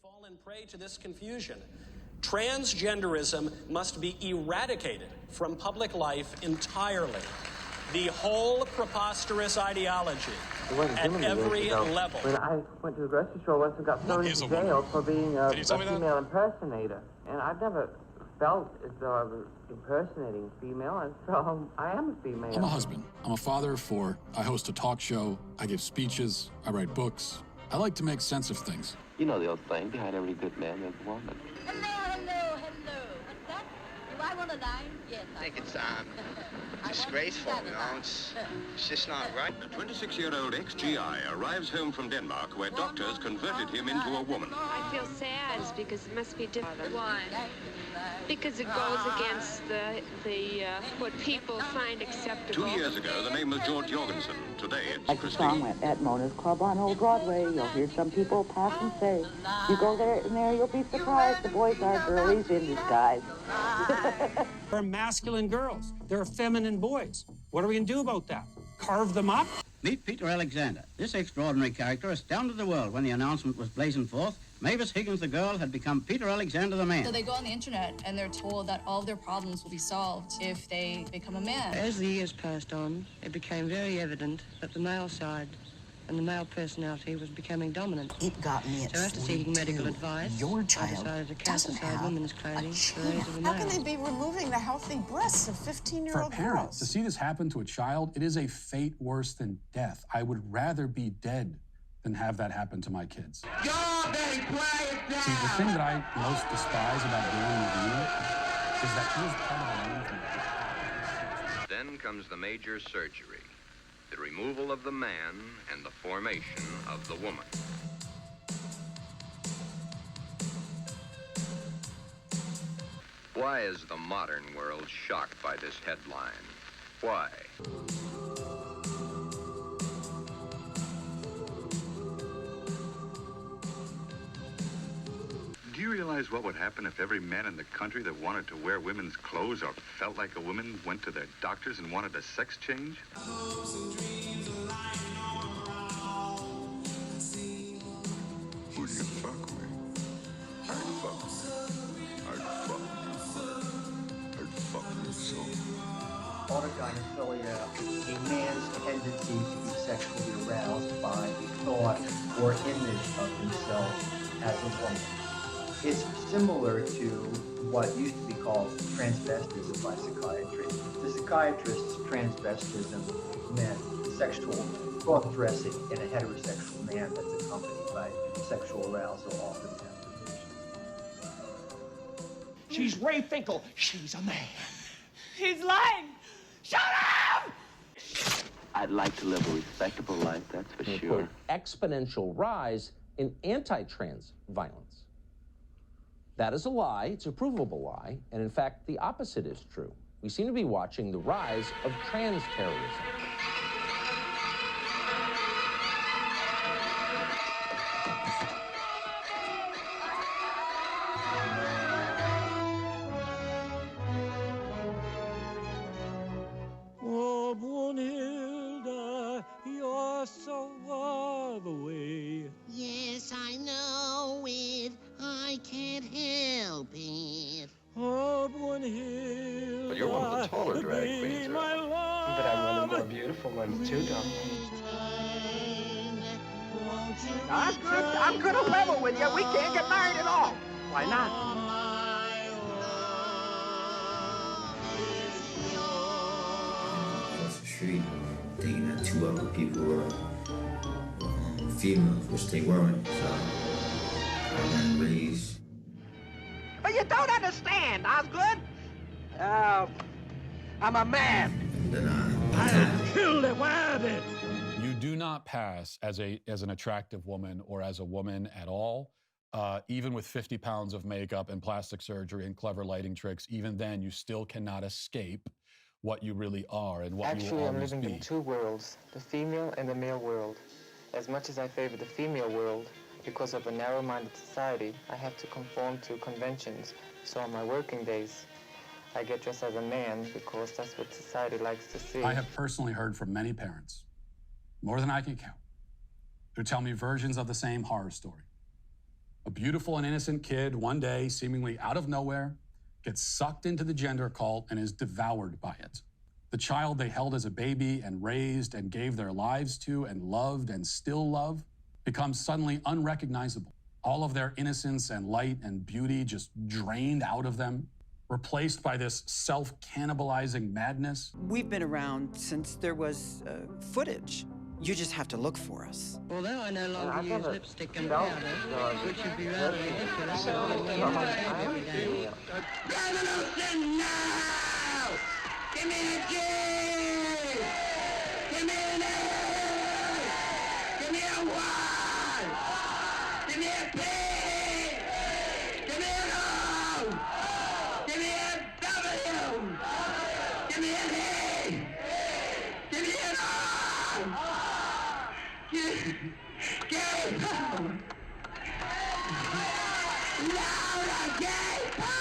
fallen prey to this confusion. Transgenderism must be eradicated from public life entirely. The whole preposterous ideology at every level. When I went to the grocery store once and got thrown into jail for being a female impersonator, and I've never felt as though I was impersonating a female, and so I am a female. I'm a husband. I'm a father of 4. I host a talk show. I give speeches. I write books. I like to make sense of things. You know the old saying, behind every good man there's a woman. Hello. What's that? Do I want a line? Yes, I think it's disgraceful, you know, it's just not right. A 26-year-old ex-GI arrives home from Denmark where doctors converted him into a woman. I feel sad because it must be different. Why? Because it goes against what people find acceptable. 2 years ago, the name was George Jorgensen. Today, it's like Christine. a song at Mona's Club on Old Broadway. You'll hear some people pass and say, you go there and there, you'll be surprised. The boys are girlies in disguise. There are masculine girls. There are feminine boys. What are we going to do about that? Carve them up? Meet Peter Alexander. This extraordinary character astounded the world when the announcement was blazoned forth. Mavis Higgins, the girl, had become Peter Alexander, the man. So they go on the internet and they're told that all of their problems will be solved if they become a man. As the years passed on, it became very evident that the male side and the male personality was becoming dominant. It got me at So after seeking medical advice, your I child decided to cast aside women's clothing for the raise of a How male. can they be removing the healthy breasts of 15-year-old For a parent, girls? to see this happen to a child, it is a fate worse than death. I would rather be dead than have that happen to my kids. See, the thing that I most despise about dealing with you is that he is part of a movement. Then comes the major surgery, the removal of the man and the formation of the woman. Why is the modern world shocked by this headline? Why? Do you realize what would happen if every man in the country that wanted to wear women's clothes or felt like a woman went to their doctors and wanted a sex change? Would you fuck me? I'd fuck you. I'd fuck you so. Autogynephilia, a man's tendency to be sexually aroused by the thought or image of himself as a woman. It's similar to what used to be called transvestism by psychiatry. The psychiatrist's transvestism meant sexual cross-dressing in a heterosexual man that's accompanied by sexual arousal, often masturbation. She's Ray Finkel. She's a man. He's lying! Shut up! I'd like to live a respectable life, that's for sure. Exponential rise in anti-trans violence. That is a lie. It's a provable lie. And in fact, the opposite is true. We seem to be watching the rise of trans terrorism. Oh, Brunhilde, you're so far away. Yes, I know it. I can't help it. Oh, Brunhilde. But you're one of the taller drag queens, right? But I'm one of the more beautiful ones too, darling. I'm good to level with you. We can't get married at all. Why not? Across the street, thinking that 2 other people were females, which they weren't. So I ran raised. But you don't understand, Osgood. I'm a man. And then I'll kill the rabbit. You do not pass as an attractive woman or as a woman at all. Even with 50 pounds of makeup and plastic surgery and clever lighting tricks, even then you still cannot escape what you really are and what you will always be. Actually, I'm living in 2 worlds, the female and the male world. As much as I favor the female world, because of a narrow-minded society, I have to conform to conventions. So on my working days, I get dressed as a man because that's what society likes to see. I have personally heard from many parents, more than I can count, who tell me versions of the same horror story A beautiful and innocent kid, one day, seemingly out of nowhere, gets sucked into the gender cult and is devoured by it. The child they held as a baby and raised and gave their lives to and loved and still love becomes suddenly unrecognizable. All of their innocence and light and beauty just drained out of them, replaced by this self-cannibalizing madness. We've been around since there was footage. You just have to look for us. Although I no longer use lipstick and powder, which would be rather ridiculous. Revolution now! Give me a G! Give me an A! Give me a Y! Give me a P! Give me an O! Give me a W! Give me an E! Give me an R! Gay power! Louder, gay power!